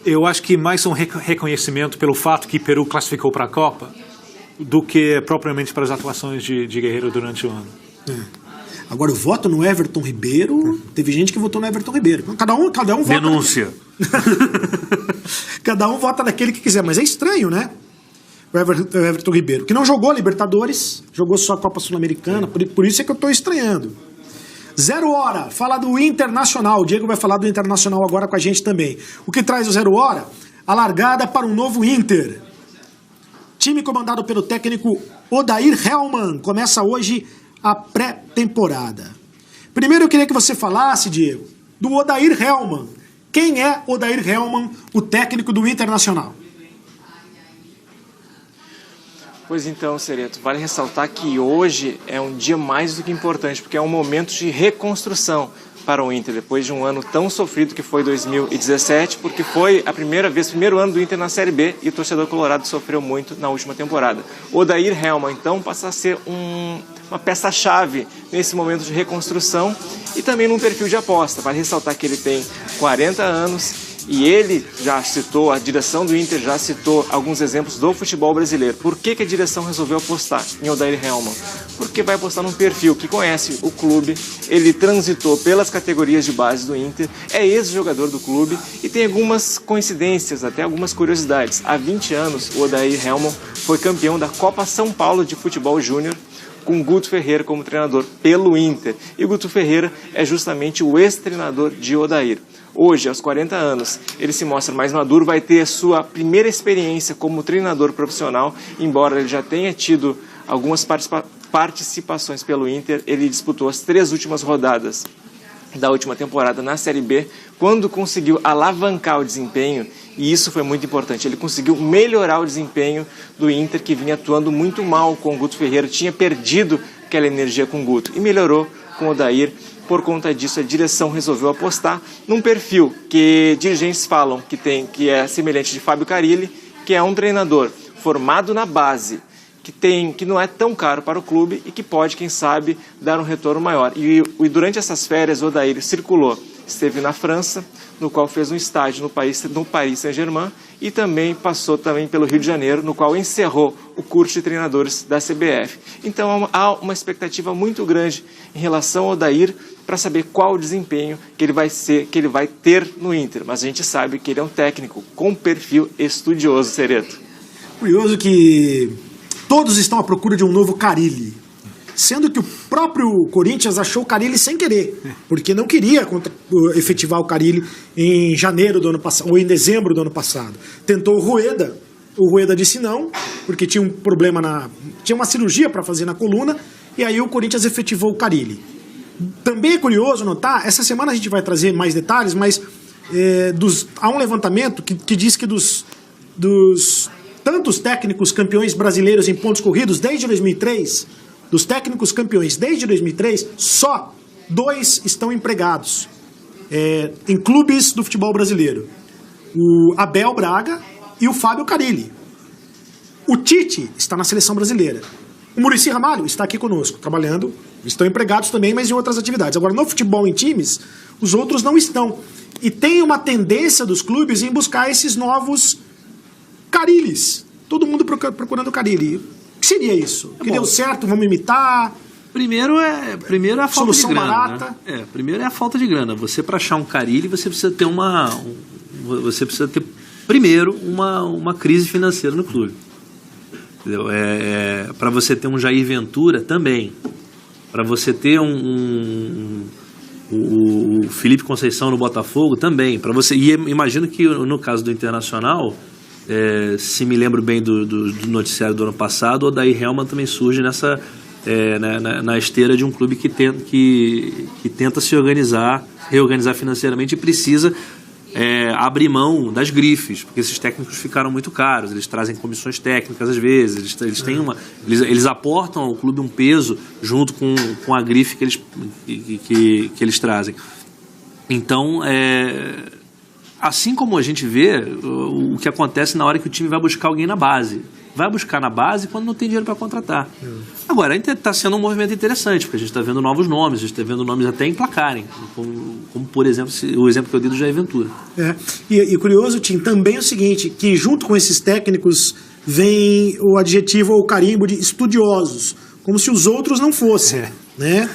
Eu acho que mais um reconhecimento pelo fato que Peru classificou para a Copa do que propriamente para as atuações de Guerreiro durante o ano. Agora, o voto no Everton Ribeiro, teve gente que votou no Everton Ribeiro. Cada um vota. Denúncia. Cada um vota naquele que quiser, mas é estranho, né? O Everton Ribeiro, que não jogou a Libertadores, jogou só a Copa Sul-Americana, por isso é que eu estou estranhando. 0 Hora, fala do Internacional. O Diego vai falar do Internacional agora com a gente também. O que traz o 0 Hora? A largada para um novo Inter. Time comandado pelo técnico Odair Hellmann começa hoje a pré-temporada. Primeiro eu queria que você falasse, Diego, do Odair Hellmann. Quem é Odair Hellmann, o técnico do Internacional? Pois então, Sereto, vale ressaltar que hoje é um dia mais do que importante, porque é um momento de reconstrução para o Inter, depois de um ano tão sofrido que foi 2017, porque foi a primeiro ano do Inter na Série B e o torcedor colorado sofreu muito na última temporada. Odair Hellmann, então, passa a ser uma peça-chave nesse momento de reconstrução e também num perfil de aposta. Vale ressaltar que ele tem 40 anos e ele já citou, a direção do Inter já citou alguns exemplos do futebol brasileiro. Por que a direção resolveu apostar em Odair Hellmann? Porque vai apostar num perfil que conhece o clube, ele transitou pelas categorias de base do Inter, é ex-jogador do clube e tem algumas coincidências, até algumas curiosidades. Há 20 anos, o Odair Hellmann foi campeão da Copa São Paulo de Futebol Júnior, com Guto Ferreira como treinador pelo Inter. E o Guto Ferreira é justamente o ex-treinador de Odair. Hoje, aos 40 anos, ele se mostra mais maduro, vai ter a sua primeira experiência como treinador profissional, embora ele já tenha tido algumas participações pelo Inter. Ele disputou as 3 últimas rodadas da última temporada na Série B, quando conseguiu alavancar o desempenho, e isso foi muito importante. Ele conseguiu melhorar o desempenho do Inter, que vinha atuando muito mal com o Guto Ferreira, tinha perdido aquela energia com o Guto, e melhorou com o Odair. Por conta disso, a direção resolveu apostar num perfil que dirigentes falam que é semelhante de Fábio Carille, que é um treinador formado na base, que não é tão caro para o clube e que pode, quem sabe, dar um retorno maior. E durante essas férias, o Odair circulou, esteve na França, no qual fez um estágio no Paris Saint-Germain e também passou pelo Rio de Janeiro, no qual encerrou o curso de treinadores da CBF. Então há uma expectativa muito grande em relação ao Odair para saber qual o desempenho que ele vai ter no Inter. Mas a gente sabe que ele é um técnico com perfil estudioso, Sereto. Curioso que todos estão à procura de um novo Carille, sendo que o próprio Corinthians achou o Carille sem querer, porque não queria efetivar o Carille em janeiro do ano passado, ou em dezembro do ano passado. Tentou o Rueda disse não, porque tinha um problema tinha uma cirurgia para fazer na coluna, e aí o Corinthians efetivou o Carille. Também é curioso notar, essa semana a gente vai trazer mais detalhes, mas há um levantamento que diz que dos tantos técnicos campeões brasileiros em pontos corridos desde 2003, dos técnicos campeões desde 2003, só 2 estão empregados em clubes do futebol brasileiro. O Abel Braga e o Fábio Carille. O Tite está na seleção brasileira. O Muricy Ramalho está aqui conosco, trabalhando. Estão empregados também, mas em outras atividades. Agora, no futebol em times, os outros não estão. E tem uma tendência dos clubes em buscar esses novos Carilles. Todo mundo procurando Carille. O que seria isso? Que deu certo, vamos imitar? Primeiro é a falta Solução de grana. barata. Né? Primeiro é a falta de grana. Você, para achar um Carille, você precisa ter primeiro uma crise financeira no clube. Para você ter um Jair Ventura também. Para você ter o Felipe Conceição no Botafogo também. E imagino que no caso do Internacional, se me lembro bem do noticiário do ano passado, o Odair Hellmann também surge na esteira de um clube que tenta se reorganizar financeiramente e precisa abrir mão das grifes, porque esses técnicos ficaram muito caros, eles trazem comissões técnicas às vezes, eles aportam ao clube um peso junto com a grife que eles trazem. Então, assim como a gente vê o que acontece na hora que o time vai buscar alguém na base. vai buscar na base quando não tem dinheiro para contratar. Agora, está sendo um movimento interessante, porque a gente está vendo novos nomes, a gente está vendo nomes até emplacarem, como por exemplo, o exemplo que eu dei do Jair Ventura. E curioso, Tim, também é o seguinte, que junto com esses técnicos vem o adjetivo ou o carimbo de estudiosos, como se os outros não fossem, né?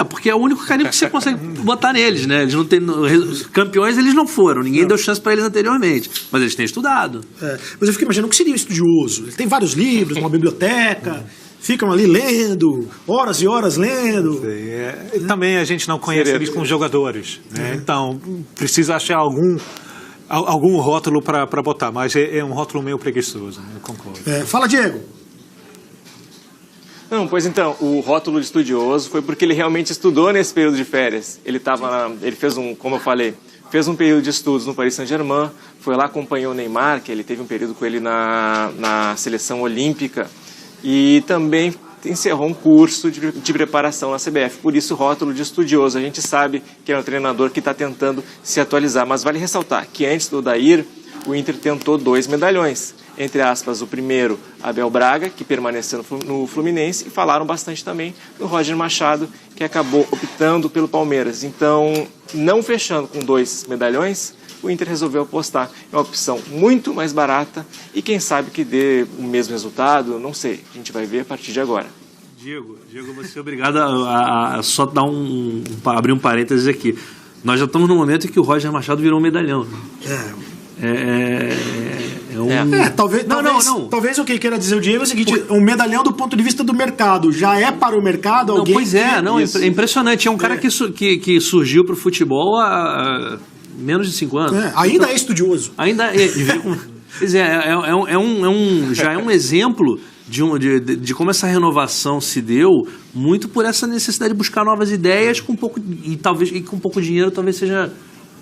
Porque é o único carimbo que você consegue botar neles, né? Eles não têm, campeões eles não foram, ninguém deu chance para eles anteriormente, mas eles têm estudado. Mas eu fico imaginando o que seria um estudioso. Ele tem vários livros, uma biblioteca, ficam ali lendo, horas e horas lendo. Também a gente não conhece eles como jogadores, né? Então precisa achar algum rótulo para botar, mas é um rótulo meio preguiçoso, né? Eu concordo. Fala, Diego. Não, pois então, o rótulo de estudioso foi porque ele realmente estudou nesse período de férias. Ele fez como eu falei, fez um período de estudos no Paris Saint-Germain, foi lá, acompanhou o Neymar, que ele teve um período com ele na seleção olímpica, e também encerrou um curso de preparação na CBF. Por isso, o rótulo de estudioso. A gente sabe que é um treinador que está tentando se atualizar, mas vale ressaltar que antes do Odair, o Inter tentou 2 medalhões. Entre aspas, o primeiro, Abel Braga, que permaneceu no Fluminense, e falaram bastante também do Roger Machado, que acabou optando pelo Palmeiras. Então, não fechando com 2 medalhões, o Inter resolveu apostar em uma opção muito mais barata e quem sabe que dê o mesmo resultado, não sei, a gente vai ver a partir de agora. Diego, você é obrigado a só dar abrir um parênteses aqui. Nós já estamos no momento em que o Roger Machado virou um medalhão. Talvez o que queira dizer o Diego é o seguinte: um medalhão do ponto de vista do mercado. Já é para o mercado alguém. Pois é, é impressionante. É um cara que surgiu para o futebol há menos de 5 anos. Ainda é estudioso. Já é um exemplo de como essa renovação se deu, muito por essa necessidade de buscar novas ideias com pouco dinheiro, talvez seja.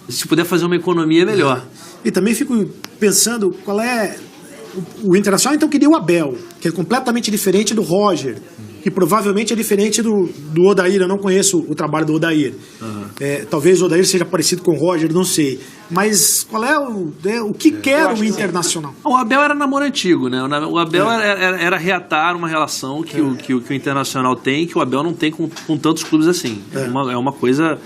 Se puder fazer uma economia, melhor. E também fico pensando qual é. O Internacional então queria o Abel, que é completamente diferente do Roger, que provavelmente é diferente do Odair. Eu não conheço o trabalho do Odair. Talvez o Odair seja parecido com o Roger, não sei. Mas qual é o que quer o Internacional? O Abel era namoro antigo, né? O Abel era reatar uma relação que o Internacional tem, que o Abel não tem com tantos clubes assim. É uma coisa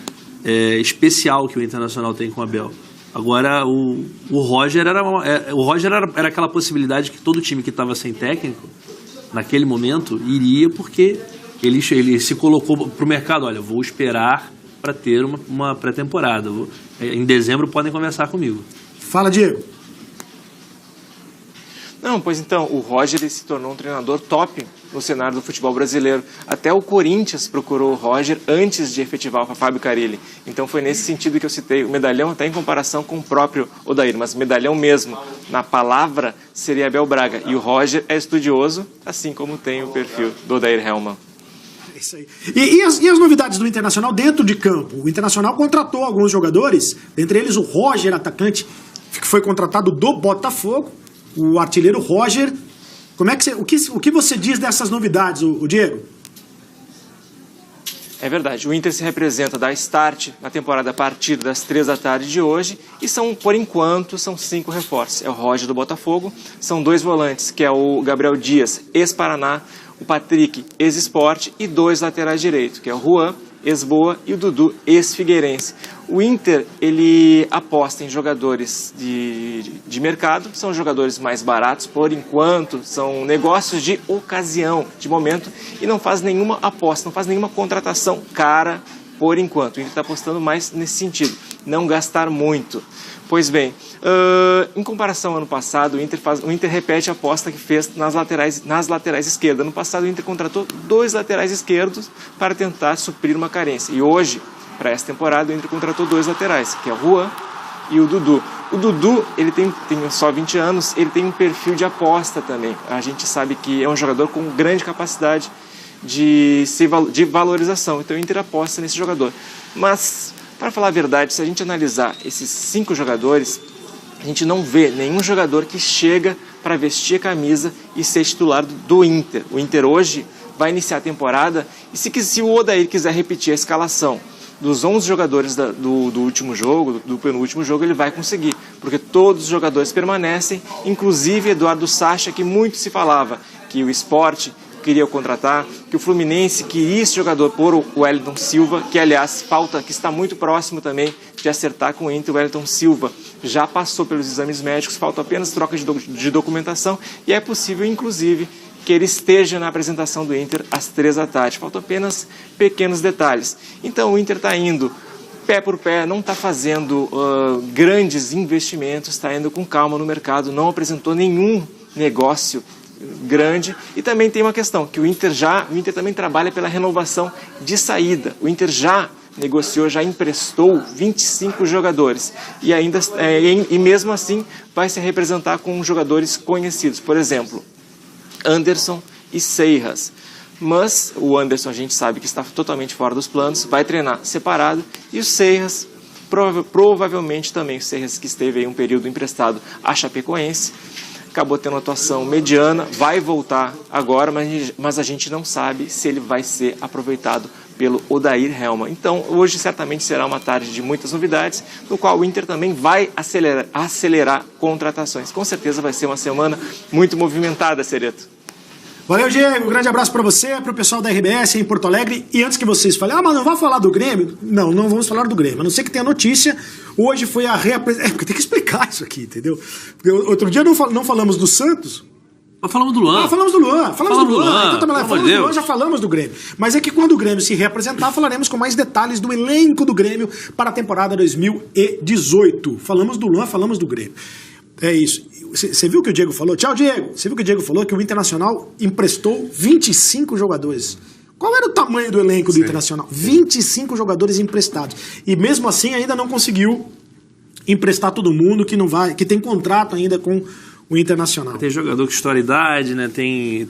especial que o Internacional tem com o Abel. Agora, o Roger era aquela possibilidade que todo time que estava sem técnico, naquele momento, iria porque ele se colocou para o mercado. Olha, vou esperar para ter uma pré-temporada. Em dezembro podem conversar comigo. Fala, Diego. Não, pois então, o Roger ele se tornou um treinador top no cenário do futebol brasileiro. Até o Corinthians procurou o Roger antes de efetivar o Fábio Carille. Então foi nesse sentido que eu citei o medalhão, até em comparação com o próprio Odair. Mas o medalhão mesmo, na palavra, seria Abel Braga. E o Roger é estudioso, assim como tem o perfil do Odair Hellmann. É isso aí. E as novidades do Internacional dentro de campo? O Internacional contratou alguns jogadores, entre eles o Roger, atacante, que foi contratado do Botafogo. O artilheiro Roger. O que você diz dessas novidades, o Diego? É verdade, o Inter se representa da Start na temporada a partir das 3 da tarde de hoje e por enquanto, são 5 reforços. É o Roger do Botafogo, são 2 volantes, que é o Gabriel Dias, ex-Paraná, o Patrick, ex-Sport, e 2 laterais direitos, que é o Juan, ex-Boa, e o Dudu, ex-Figueirense. O Inter, ele aposta em jogadores de mercado, são jogadores mais baratos, por enquanto, são negócios de ocasião, de momento, e não faz nenhuma aposta, não faz nenhuma contratação cara, por enquanto. O Inter está apostando mais nesse sentido, não gastar muito. Pois bem, em comparação ao ano passado, o Inter repete a aposta que fez nas laterais esquerdas. No passado, o Inter contratou 2 laterais esquerdos para tentar suprir uma carência. E hoje, para essa temporada, o Inter contratou 2 laterais, que é o Juan e o Dudu. O Dudu, ele tem só 20 anos, ele tem um perfil de aposta também. A gente sabe que é um jogador com grande capacidade de valorização. Então, o Inter aposta nesse jogador. Mas, para falar a verdade, se a gente analisar esses 5 jogadores, a gente não vê nenhum jogador que chega para vestir a camisa e ser titular do Inter. O Inter hoje vai iniciar a temporada e se o Odair quiser repetir a escalação dos 11 jogadores do último jogo, do penúltimo jogo, ele vai conseguir, porque todos os jogadores permanecem, inclusive Eduardo Sacha, que muito se falava que o Sport queria contratar, que o Fluminense queria esse jogador por o Wellington Silva, que aliás que está muito próximo também de acertar com o Inter. O Wellington Silva já passou pelos exames médicos, falta apenas troca de documentação e é possível, inclusive, que ele esteja na apresentação do Inter às 3 da tarde. Faltam apenas pequenos detalhes. Então o Inter está indo pé por pé, não está fazendo grandes investimentos, está indo com calma no mercado, não apresentou nenhum negócio grande. E também tem uma questão, que o Inter também trabalha pela renovação de saída. O Inter já negociou, já emprestou 25 jogadores e ainda e mesmo assim vai se representar com jogadores conhecidos, por exemplo, Anderson e Seiras. Mas o Anderson a gente sabe que está totalmente fora dos planos, vai treinar separado, e o Seiras provavelmente também, o Seiras que esteve aí um período emprestado à Chapecoense, acabou tendo uma atuação mediana, vai voltar agora, mas a gente não sabe se ele vai ser aproveitado pelo Odair Helman. Então, hoje certamente será uma tarde de muitas novidades, no qual o Inter também vai acelerar contratações. Com certeza vai ser uma semana muito movimentada, Cereto. Valeu, Diego. Um grande abraço para você, para o pessoal da RBS em Porto Alegre. E antes que vocês falem, mas não vai falar do Grêmio? Não vamos falar do Grêmio. A não ser que tenha notícia. Hoje foi a reapresentação. Porque tem que explicar isso aqui, entendeu? Porque outro dia não falamos do Santos. Mas falamos do Luan. Falamos do Luan. Falamos do Luan. Então, falamos do Luan, já falamos do Grêmio. Mas é que quando o Grêmio se reapresentar, falaremos com mais detalhes do elenco do Grêmio para a temporada 2018. Falamos do Luan, falamos do Grêmio. É isso. Você viu o que o Diego falou? Tchau, Diego. Você viu o que o Diego falou? Que o Internacional emprestou 25 jogadores. Qual era o tamanho do elenco do Internacional? 25 jogadores emprestados. E mesmo assim ainda não conseguiu emprestar todo mundo que tem contrato ainda com o Internacional. Tem jogador com historicidade, né? Tem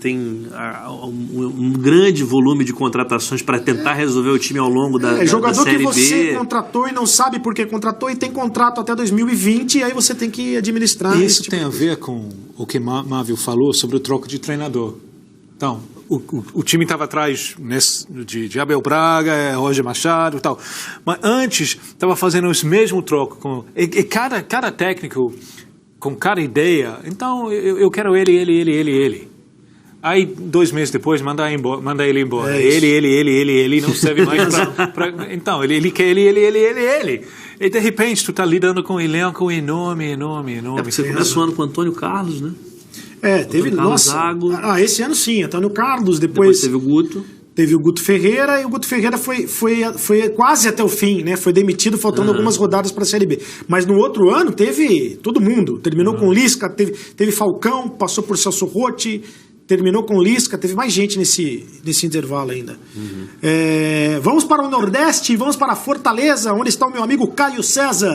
um grande volume de contratações para tentar resolver o time ao longo da Série B. Jogador que você contratou e não sabe por que contratou e tem contrato até 2020 e aí você tem que administrar. Isso tem a ver com o que Mávio falou sobre o troco de treinador. Então, o time estava atrás de Abel Braga, Roger Machado e tal. Mas antes estava fazendo esse mesmo troco. Cada técnico com cada ideia, então eu quero ele. Aí 2 meses depois manda ele embora. Ele não serve mais pra então, ele quer ele. E de repente tu tá lidando com um elenco enorme. Você começou o ano com o Antônio Carlos, né? Teve Zago. Esse ano sim, Antônio Carlos, depois teve o Guto. Teve o Guto Ferreira, e o Guto Ferreira foi quase até o fim, né? Foi demitido faltando algumas rodadas para a Série B. Mas no outro ano teve todo mundo. Terminou com Lisca, teve Falcão, passou por Celso Rotti, terminou com Lisca, teve mais gente nesse intervalo ainda. Vamos para o Nordeste, vamos para Fortaleza, onde está o meu amigo Caio César.